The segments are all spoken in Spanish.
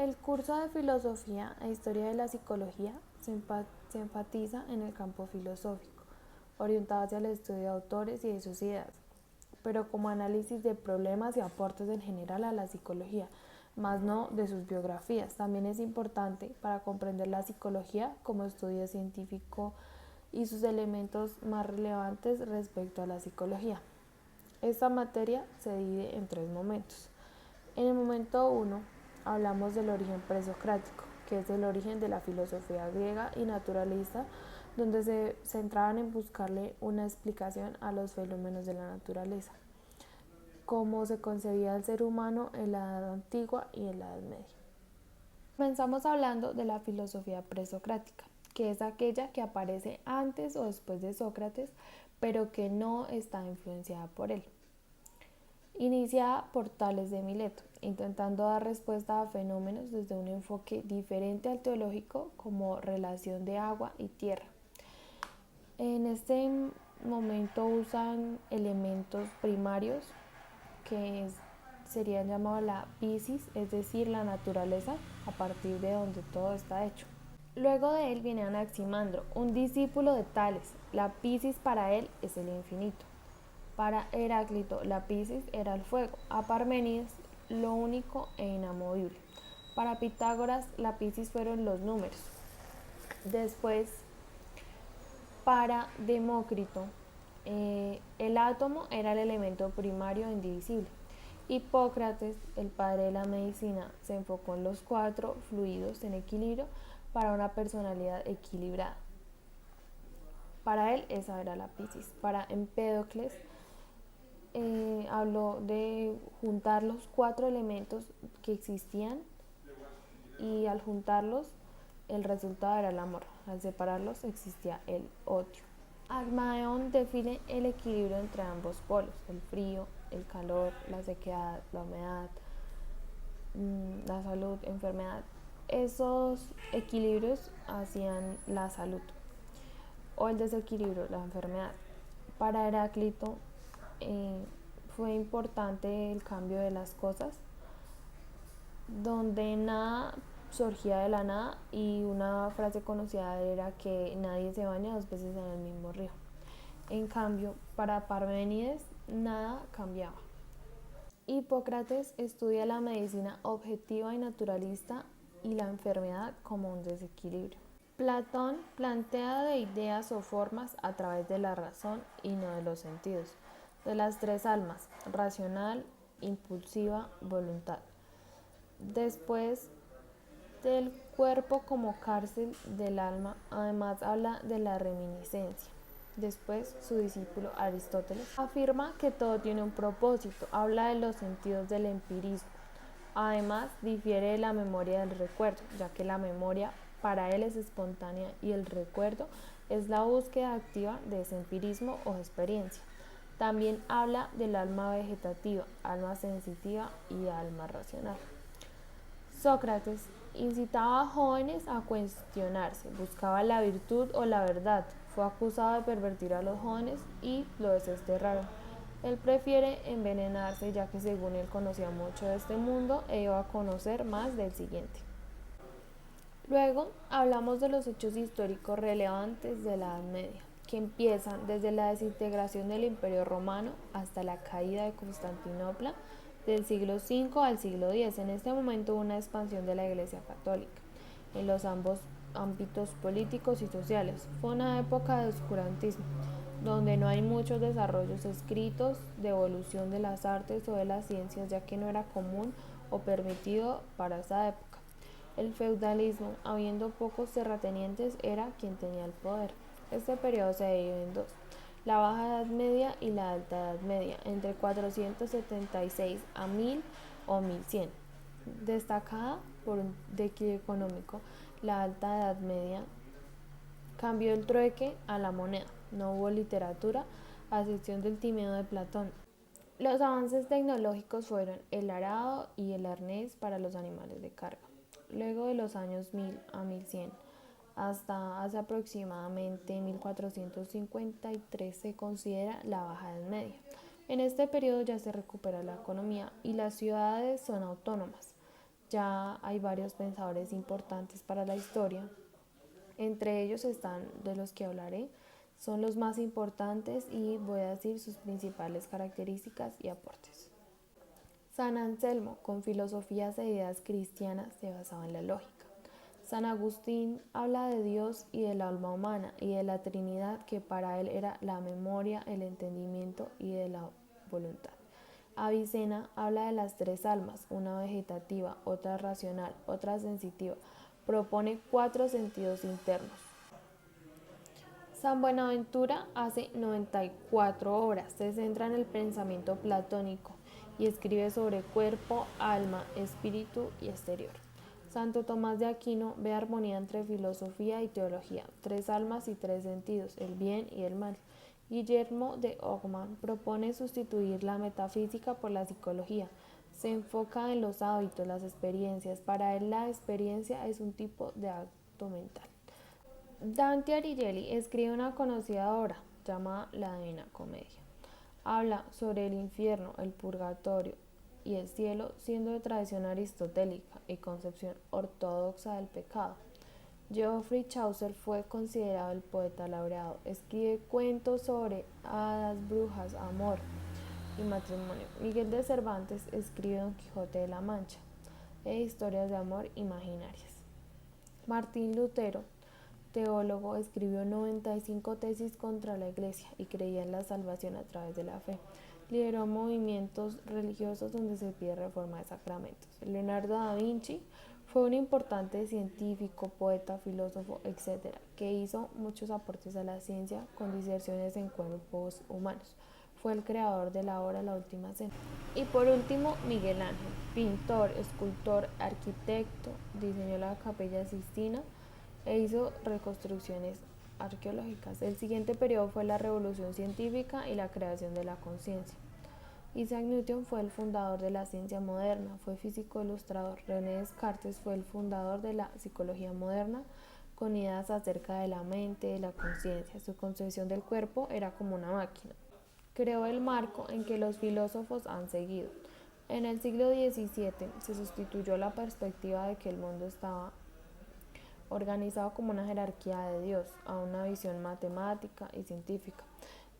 El curso de Filosofía e Historia de la Psicología se enfatiza en el campo filosófico, orientado hacia el estudio de autores y de sus ideas, pero como análisis de problemas y aportes en general a la psicología, más no de sus biografías. También es importante para comprender la psicología como estudio científico y sus elementos más relevantes respecto a la psicología. Esta materia se divide en tres momentos. En el momento 1 hablamos del origen presocrático, que es el origen de la filosofía griega y naturalista, donde se centraban en buscarle una explicación a los fenómenos de la naturaleza, cómo se concebía el ser humano en la Edad Antigua y en la Edad Media. Comenzamos hablando de la filosofía presocrática, que es aquella que aparece antes o después de Sócrates, pero que no está influenciada por él. Iniciada por Tales de Mileto, intentando dar respuesta a fenómenos desde un enfoque diferente al teológico como relación de agua y tierra. En este momento usan elementos primarios que serían llamados la physis, es decir, la naturaleza a partir de donde todo está hecho. Luego de él viene Anaximandro, un discípulo de Tales. La physis para él es el infinito. Para Heráclito, la physis era el fuego. A Parménides, lo único e inamovible. Para Pitágoras, la physis fueron los números. Después, para Demócrito, el átomo era el elemento primario e indivisible. Hipócrates, el padre de la medicina, se enfocó en los cuatro fluidos en equilibrio para una personalidad equilibrada. Para él esa era la physis. Para Empédocles habló de juntar los cuatro elementos que existían y al juntarlos el resultado era el amor. Al separarlos existía el odio. Agmaeón define el equilibrio entre ambos polos, el frío, el calor, la sequedad, la humedad, la salud, enfermedad. Esos equilibrios hacían la salud o el desequilibrio, la enfermedad. Para Heráclito fue importante el cambio de las cosas, donde nada surgía de la nada y una frase conocida era que nadie se baña dos veces en el mismo río. En cambio, para Parménides nada cambiaba. Hipócrates estudia la medicina objetiva y naturalista y la enfermedad como un desequilibrio. Platón plantea de ideas o formas a través de la razón y no de los sentidos, de las tres almas, racional, impulsiva, voluntad. Después del cuerpo como cárcel del alma, además habla de la reminiscencia. Después, su discípulo Aristóteles afirma que todo tiene un propósito, habla de los sentidos del empirismo. Además, difiere de la memoria del recuerdo, ya que la memoria para él es espontánea y el recuerdo es la búsqueda activa de ese empirismo o experiencia. También habla del alma vegetativa, alma sensitiva y alma racional. Sócrates incitaba a jóvenes a cuestionarse, buscaba la virtud o la verdad, fue acusado de pervertir a los jóvenes y lo desterraron. Él prefiere envenenarse ya que según él conocía mucho de este mundo e iba a conocer más del siguiente. Luego hablamos de los hechos históricos relevantes de la Edad Media, que empiezan desde la desintegración del Imperio Romano hasta la caída de Constantinopla del siglo V al siglo X. En este momento hubo una expansión de la Iglesia Católica en los ambos ámbitos políticos y sociales. Fue una época de oscurantismo, donde no hay muchos desarrollos escritos de evolución de las artes o de las ciencias, ya que no era común o permitido para esa época. El feudalismo, habiendo pocos terratenientes, era quien tenía el poder. Este periodo se divide en dos: la Baja Edad Media y la Alta Edad Media, entre 476 a 1000 o 1100. Destacada por un declive económico, la Alta Edad Media cambió el trueque a la moneda. No hubo literatura, a excepción del Timeo de Platón. Los avances tecnológicos fueron el arado y el arnés para los animales de carga. Luego de los años 1000 a 1100, hasta hace aproximadamente 1453 se considera la Baja Edad Media. En este periodo ya se recupera la economía y las ciudades son autónomas. Ya hay varios pensadores importantes para la historia. Entre ellos están, de los que hablaré, son los más importantes y voy a decir sus principales características y aportes. San Anselmo, con filosofías e ideas cristianas, se basaba en la lógica. San Agustín habla de Dios y del alma humana y de la Trinidad, que para él era la memoria, el entendimiento y de la voluntad. Avicena habla de las tres almas, una vegetativa, otra racional, otra sensitiva. Propone 4 sentidos internos. San Buenaventura hace 94 obras, se centra en el pensamiento platónico y escribe sobre cuerpo, alma, espíritu y exterior. Santo Tomás de Aquino ve armonía entre filosofía y teología, 3 almas y 3 sentidos, el bien y el mal. Guillermo de Ockham propone sustituir la metafísica por la psicología. Se enfoca en los hábitos, las experiencias. Para él la experiencia es un tipo de acto mental. Dante Alighieri escribe una conocida obra llamada La Divina Comedia. Habla sobre el infierno, el purgatorio y el cielo, siendo de tradición aristotélica y concepción ortodoxa del pecado. Geoffrey Chaucer fue considerado el poeta laureado. Escribe cuentos sobre hadas, brujas, amor y matrimonio. Miguel de Cervantes escribe Don Quijote de la Mancha e historias de amor imaginarias. Martín Lutero, teólogo, escribió 95 tesis contra la Iglesia y creía en la salvación a través de la fe. Lideró movimientos religiosos donde se pide reforma de sacramentos. Leonardo da Vinci fue un importante científico, poeta, filósofo, etc., que hizo muchos aportes a la ciencia con diserciones en cuerpos humanos. Fue el creador de la obra La Última Cena. Y por último, Miguel Ángel, pintor, escultor, arquitecto, diseñó la Capilla Sistina e hizo reconstrucciones arqueológicas. El siguiente periodo fue la revolución científica y la creación de la conciencia. Isaac Newton fue el fundador de la ciencia moderna, fue físico ilustrador. René Descartes fue el fundador de la psicología moderna, con ideas acerca de la mente, de la conciencia. Su concepción del cuerpo era como una máquina. Creó el marco en que los filósofos han seguido. En el siglo XVII se sustituyó la perspectiva de que el mundo estaba organizado como una jerarquía de Dios, a una visión matemática y científica.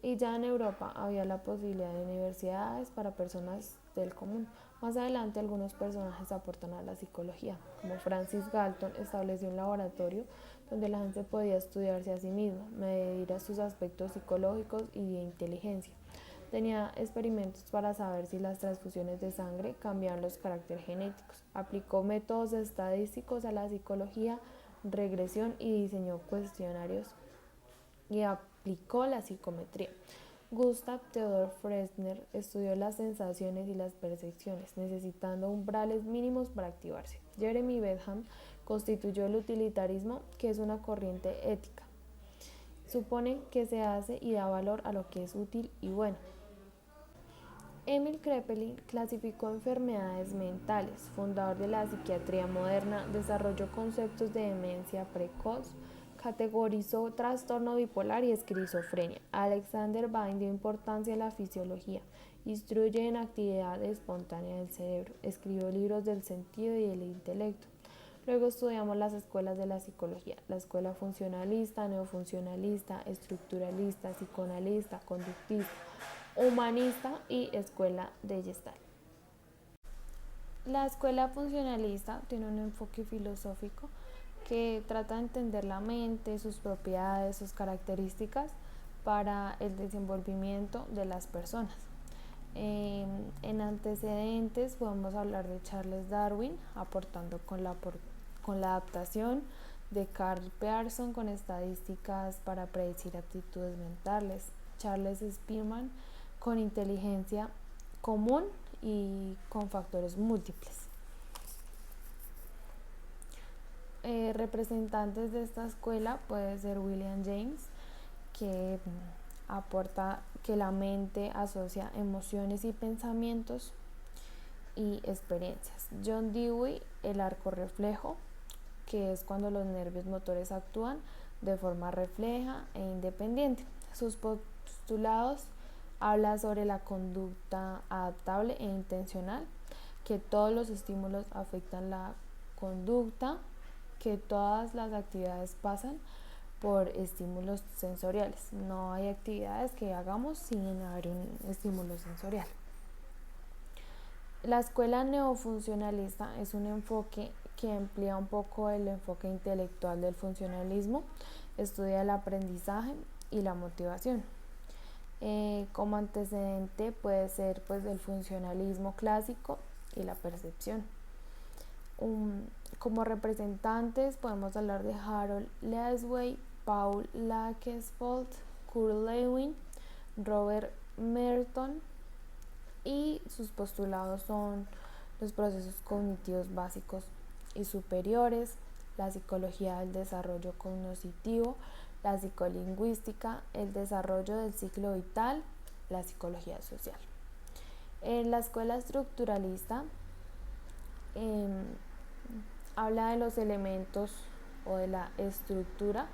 Y ya en Europa había la posibilidad de universidades para personas del común. Más adelante algunos personajes aportan a la psicología, como Francis Galton estableció un laboratorio donde la gente podía estudiarse a sí misma, medir a sus aspectos psicológicos y de inteligencia. Tenía experimentos para saber si las transfusiones de sangre cambiaban los caracteres genéticos. Aplicó métodos estadísticos a la psicología, regresión y diseñó cuestionarios y aplicó la psicometría. Gustav Theodor Fresner estudió las sensaciones y las percepciones, necesitando umbrales mínimos para activarse. Jeremy Bentham constituyó el utilitarismo, que es una corriente ética. Supone que se hace y da valor a lo que es útil y bueno. Emil Kraepelin clasificó enfermedades mentales, fundador de la psiquiatría moderna, desarrolló conceptos de demencia precoz, categorizó trastorno bipolar y esquizofrenia. Alexander Bain dio importancia a la fisiología, instruye en actividad espontánea del cerebro, escribió libros del sentido y del intelecto. Luego estudiamos las escuelas de la psicología, la escuela funcionalista, neofuncionalista, estructuralista, psicoanalista, conductista, humanista y escuela de Gestalt. La escuela funcionalista tiene un enfoque filosófico que trata de entender la mente, sus propiedades, sus características para el desenvolvimiento de las personas. En antecedentes podemos hablar de Charles Darwin aportando con la adaptación, de Carl Pearson con estadísticas para predecir aptitudes mentales, Charles Spearman con inteligencia común y con factores múltiples. Representantes de esta escuela puede ser William James, que aporta que la mente asocia emociones y pensamientos y experiencias. John Dewey, el arco reflejo, que es cuando los nervios motores actúan de forma refleja e independiente. Sus postulados habla sobre la conducta adaptable e intencional, que todos los estímulos afectan la conducta, que todas las actividades pasan por estímulos sensoriales. No hay actividades que hagamos sin haber un estímulo sensorial. La escuela neofuncionalista es un enfoque que emplea un poco el enfoque intelectual del funcionalismo, estudia el aprendizaje y la motivación. Como antecedente puede ser pues el funcionalismo clásico y la percepción. Como representantes podemos hablar de Harold Lansway, Paul Lagerfeld, Kurt Lewin, Robert Merton, y sus postulados son los procesos cognitivos básicos y superiores, la psicología del desarrollo cognitivo, la psicolingüística, el desarrollo del ciclo vital, la psicología social. En la escuela estructuralista habla de los elementos o de la estructura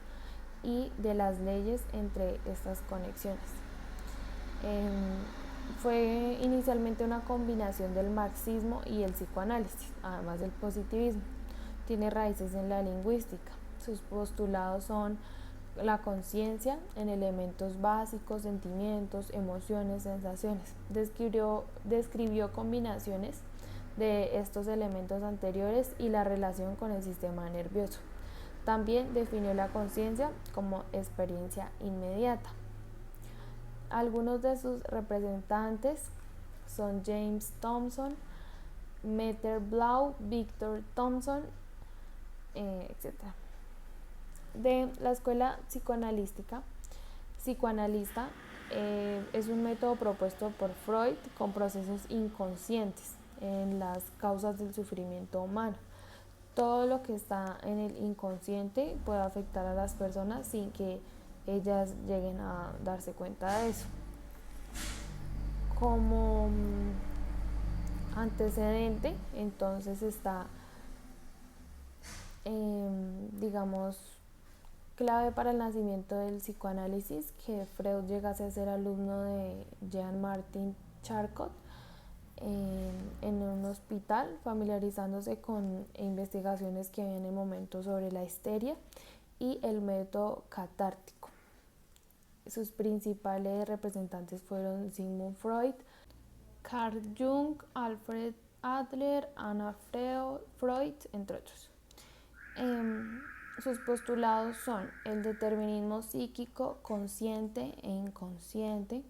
y de las leyes entre estas conexiones. Fue inicialmente una combinación del marxismo y el psicoanálisis, además del positivismo. Tiene raíces en la lingüística. Sus postulados son la conciencia en elementos básicos, sentimientos, emociones, sensaciones. Describió combinaciones de estos elementos anteriores y la relación con el sistema nervioso. También definió la conciencia como experiencia inmediata. Algunos de sus representantes son James Thomson, Mette Blau, Victor Thomson, etc. De la escuela psicoanalista, es un método propuesto por Freud con procesos inconscientes en las causas del sufrimiento humano. Todo lo que está en el inconsciente puede afectar a las personas sin que ellas lleguen a darse cuenta de eso. Como antecedente, entonces está, digamos, clave para el nacimiento del psicoanálisis, que Freud llegase a ser alumno de Jean-Martin Charcot en un hospital, familiarizándose con investigaciones que había en el momento sobre la histeria y el método catártico. Sus principales representantes fueron Sigmund Freud, Carl Jung, Alfred Adler, Anna Freud, entre otros. Sus postulados son el determinismo psíquico, consciente e inconsciente,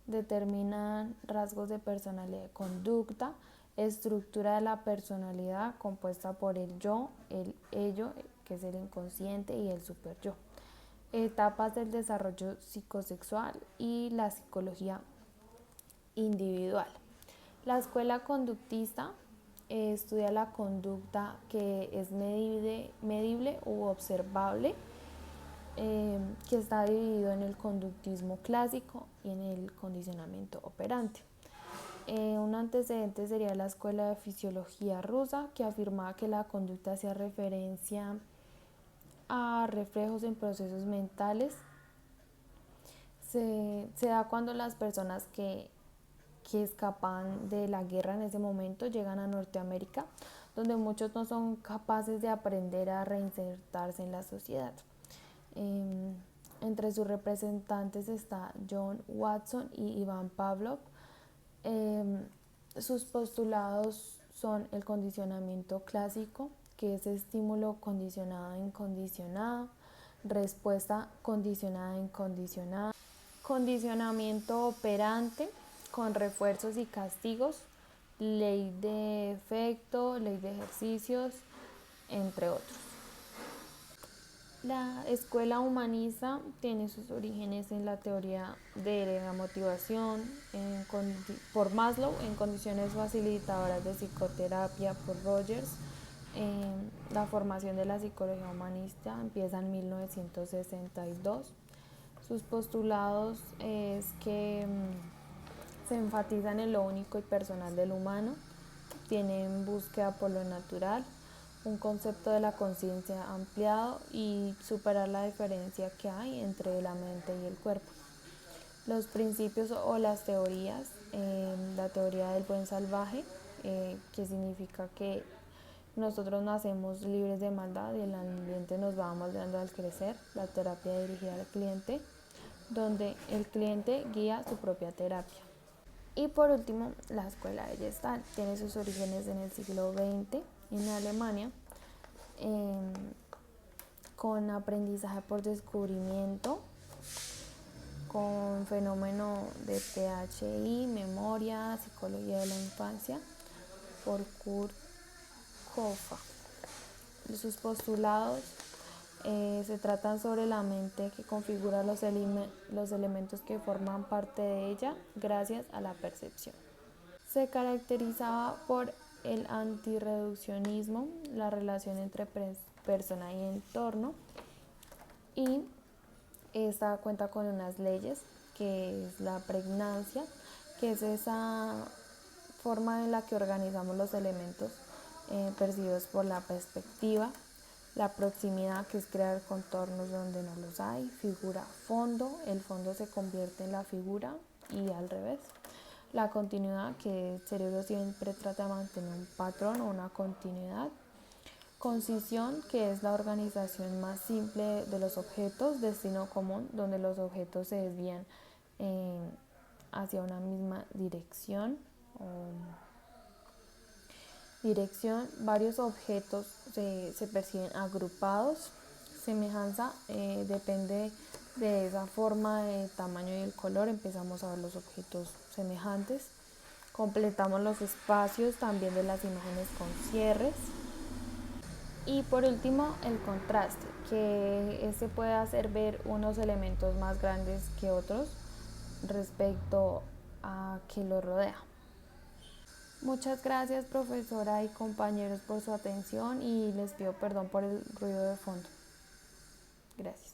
determinan rasgos de personalidad y conducta, estructura de la personalidad compuesta por el yo, el ello, que es el inconsciente, y el superyo, etapas del desarrollo psicosexual y la psicología individual. La escuela conductista estudia la conducta que es medible u observable, que está dividido en el conductismo clásico y en el condicionamiento operante. Un antecedente sería la escuela de fisiología rusa, que afirmaba que la conducta hacía referencia a reflejos en procesos mentales. Se da cuando las personas que escapan de la guerra en ese momento llegan a Norteamérica, donde muchos no son capaces de aprender a reinsertarse en la sociedad. Entre sus representantes está John Watson y Ivan Pavlov. Sus postulados son el condicionamiento clásico, que es estímulo condicionado incondicionado, respuesta condicionada incondicionada, condicionamiento operante con refuerzos y castigos, ley de efecto, ley de ejercicios, entre otros. La escuela humanista tiene sus orígenes en la teoría de la motivación por Maslow, en condiciones facilitadoras de psicoterapia por Rogers. La formación de la psicología humanista empieza en 1962. Sus postulados es que se enfatizan en lo único y personal del humano, tienen búsqueda por lo natural, un concepto de la conciencia ampliado y superar la diferencia que hay entre la mente y el cuerpo. Los principios o las teorías, la teoría del buen salvaje, que significa que nosotros nacemos libres de maldad y el ambiente nos va moldeando al crecer. La terapia dirigida al cliente, donde el cliente guía su propia terapia. Y por último, la escuela de Gestalt tiene sus orígenes en el siglo XX en Alemania, con aprendizaje por descubrimiento, con fenómeno de PHI, memoria, psicología de la infancia, por Kurt Kofa. Sus postulados se tratan sobre la mente que configura los elementos que forman parte de ella gracias a la percepción. Se caracterizaba por el antirreduccionismo, la relación entre persona y entorno, y esta cuenta con unas leyes, que es la pregnancia, que es esa forma en la que organizamos los elementos percibidos por la perspectiva. La proximidad, que es crear contornos donde no los hay. Figura, fondo, el fondo se convierte en la figura y al revés. La continuidad, que el cerebro siempre trata de mantener un patrón o una continuidad. Concisión, que es la organización más simple de los objetos. Destino común, donde los objetos se desvían hacia una misma dirección. Dirección, varios objetos se perciben agrupados. Semejanza, depende de esa forma, de tamaño y el color, empezamos a ver los objetos semejantes. Completamos los espacios también de las imágenes con cierres. Y por último, el contraste, que este puede hacer ver unos elementos más grandes que otros respecto a que los rodea. Muchas gracias, profesora y compañeros, por su atención, y les pido perdón por el ruido de fondo. Gracias.